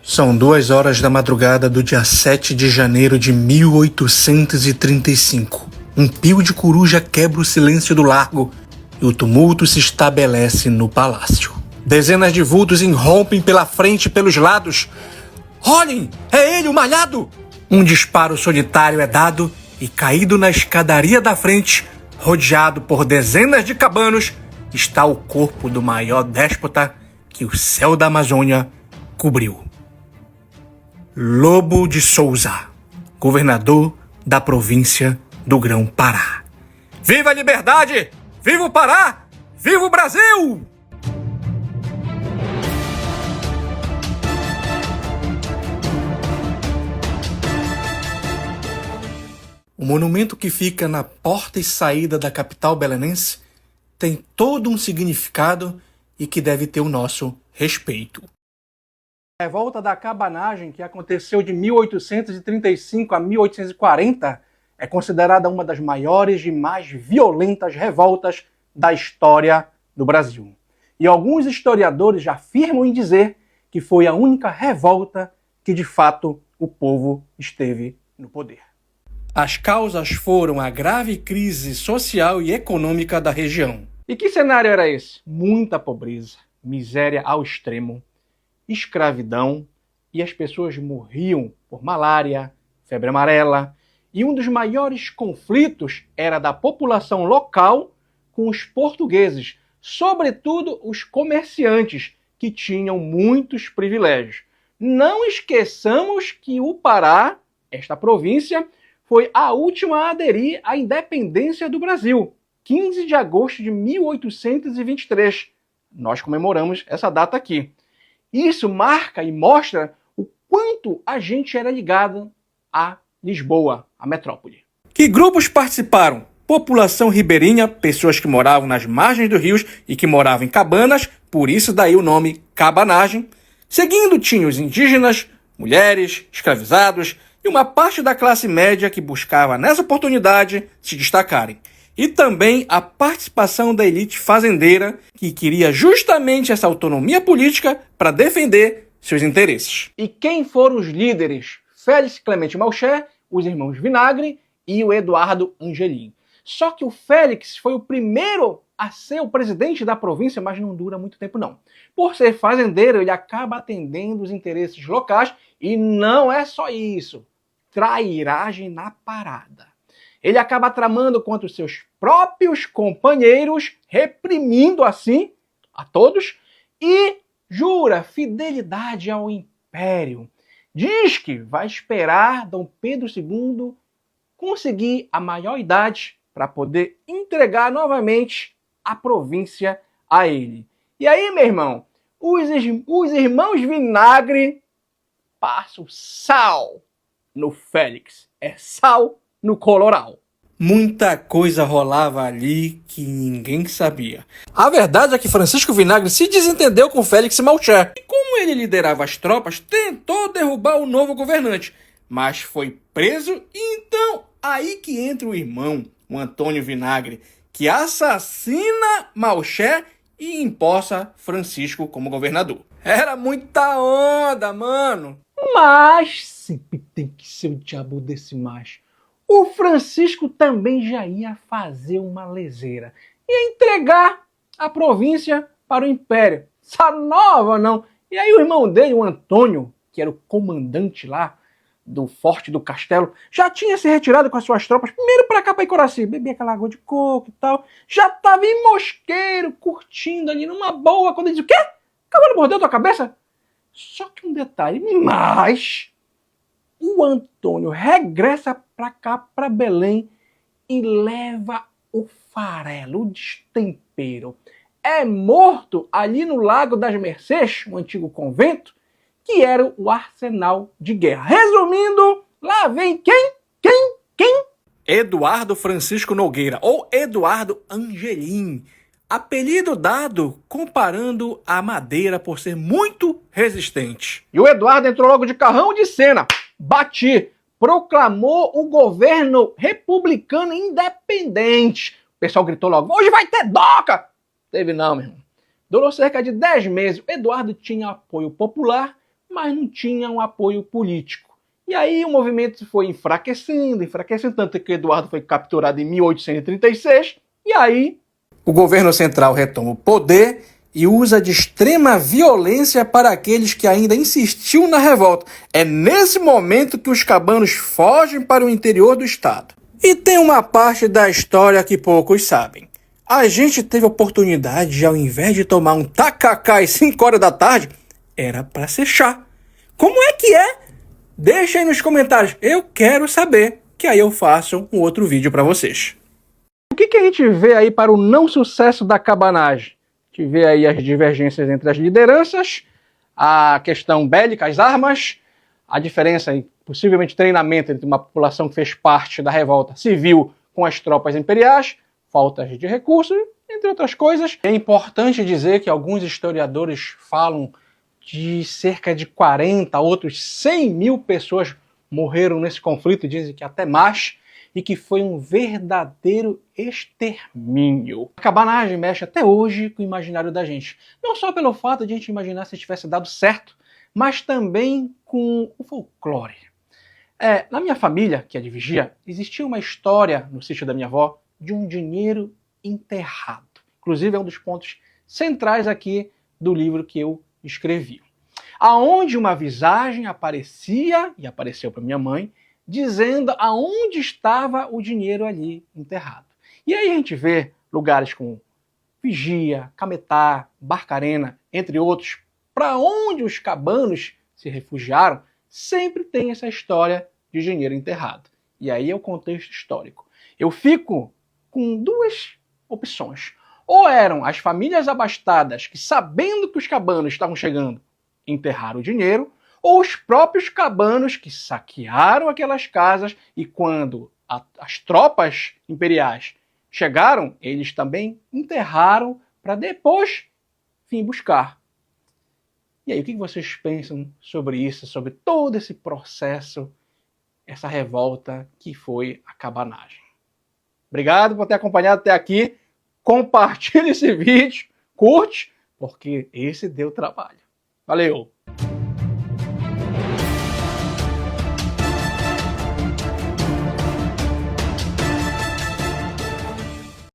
São 2 horas da madrugada do dia 7 de janeiro de 1835. Um pio de coruja quebra o silêncio do largo e o tumulto se estabelece no palácio. Dezenas de vultos irrompem pela frente e pelos lados. Olhem! É ele, o malhado! Um disparo solitário é dado e, caído na escadaria da frente, rodeado por dezenas de cabanos, está o corpo do maior déspota que o céu da Amazônia cobriu. Lobo de Souza, governador da província do Grão-Pará. Viva a liberdade! Viva o Pará! Viva o Brasil! O monumento que fica na porta e saída da capital belenense tem todo um significado e que deve ter o nosso respeito. A revolta da cabanagem, que aconteceu de 1835 a 1840, é considerada uma das maiores e mais violentas revoltas da história do Brasil. E alguns historiadores já afirmam em dizer que foi a única revolta que, de fato, o povo esteve no poder. As causas foram a grave crise social e econômica da região. E que cenário era esse? Muita pobreza, miséria ao extremo, escravidão, e as pessoas morriam por malária, febre amarela, e um dos maiores conflitos era da população local com os portugueses, sobretudo os comerciantes, que tinham muitos privilégios. Não esqueçamos que o Pará, esta província, foi a última a aderir à independência do Brasil, 15 de agosto de 1823. Nós comemoramos essa data aqui. Isso marca e mostra o quanto a gente era ligado a Lisboa, a metrópole. Que grupos participaram? População ribeirinha, pessoas que moravam nas margens dos rios e que moravam em cabanas, por isso daí o nome cabanagem. Seguindo tinha os indígenas, mulheres, escravizados e uma parte da classe média que buscava nessa oportunidade se destacarem. E também a participação da elite fazendeira, que queria justamente essa autonomia política para defender seus interesses. E quem foram os líderes? Félix Clemente Malcher, os irmãos Vinagre e o Eduardo Angelim. Só que o Félix foi o primeiro a ser o presidente da província, mas não dura muito tempo não. Por ser fazendeiro, ele acaba atendendo os interesses locais e não é só isso. Trairagem na parada. Ele acaba tramando contra os seus próprios companheiros, reprimindo assim a todos, e jura fidelidade ao império. Diz que vai esperar Dom Pedro II conseguir a maior idade para poder entregar novamente a província a ele. E aí, meu irmão, os irmãos Vinagre passam sal no Félix. É sal no coloral. Muita coisa rolava ali que ninguém sabia. A verdade é que Francisco Vinagre se desentendeu com Félix Malcher. E como ele liderava as tropas, tentou derrubar o novo governante, mas foi preso e então aí que entra o irmão, o Antônio Vinagre, que assassina Malcher e empossa Francisco como governador. Era muita onda, mano. Mas sempre tem que ser o diabo desse macho. O Francisco também já ia fazer uma leseira. Ia entregar a província para o Império. Essa nova não. E aí o irmão dele, o Antônio, que era o comandante lá do Forte do Castelo, já tinha se retirado com as suas tropas, primeiro para cá, para Icoraci, bebia aquela água de coco e tal. Já estava em Mosqueiro, curtindo ali numa boa, quando ele diz, o quê? O cavalo mordeu tua cabeça? Só que um detalhe, mas o Antônio regressa para cá, para Belém, e leva o farelo, o destempero. É morto ali no Lago das Mercês, um antigo convento, que era o arsenal de guerra. Resumindo, lá vem quem? Eduardo Francisco Nogueira, ou Eduardo Angelim. Apelido dado comparando a madeira por ser muito resistente. E o Eduardo entrou logo de carrão de cena. Bati. Proclamou o governo republicano independente. O pessoal gritou logo, hoje vai ter DOCA! Teve não, meu irmão. Durou cerca de 10 meses. O Eduardo tinha apoio popular, mas não tinha um apoio político. E aí o movimento foi enfraquecendo, tanto que Eduardo foi capturado em 1836, e aí o governo central retoma o poder e usa de extrema violência para aqueles que ainda insistiam na revolta. É nesse momento que os cabanos fogem para o interior do estado. E tem uma parte da história que poucos sabem. A gente teve a oportunidade de, ao invés de tomar um tacacá às 5 horas da tarde, era para ser chá. Como é que é? Deixa aí nos comentários. Eu quero saber, que aí eu faço um outro vídeo para vocês. O que a gente vê aí para o não sucesso da cabanagem? A gente vê aí as divergências entre as lideranças, a questão bélica, as armas, a diferença em possivelmente treinamento entre uma população que fez parte da revolta civil com as tropas imperiais, faltas de recursos, entre outras coisas. É importante dizer que alguns historiadores falam de cerca de 40, outros 100 mil pessoas morreram nesse conflito, dizem que até mais, e que foi um verdadeiro extermínio. A cabanagem mexe até hoje com o imaginário da gente. Não só pelo fato de a gente imaginar se tivesse dado certo, mas também com o folclore. Na minha família, que é de Vigia, existia uma história no sítio da minha avó de um dinheiro enterrado. Inclusive é um dos pontos centrais aqui do livro que eu escrevi. Aonde uma visagem aparecia, e apareceu para minha mãe, dizendo aonde estava o dinheiro ali enterrado. E aí a gente vê lugares como Vigia, Cametá, Barcarena, entre outros, para onde os cabanos se refugiaram, sempre tem essa história de dinheiro enterrado. E aí é o contexto histórico. Eu fico com duas opções. Ou eram as famílias abastadas que, sabendo que os cabanos estavam chegando, enterraram o dinheiro, ou os próprios cabanos que saquearam aquelas casas e quando as tropas imperiais chegaram, eles também enterraram para depois vir buscar. E aí, o que vocês pensam sobre isso, sobre todo esse processo, essa revolta que foi a cabanagem? Obrigado por ter acompanhado até aqui. Compartilhe esse vídeo, curte, porque esse deu trabalho. Valeu!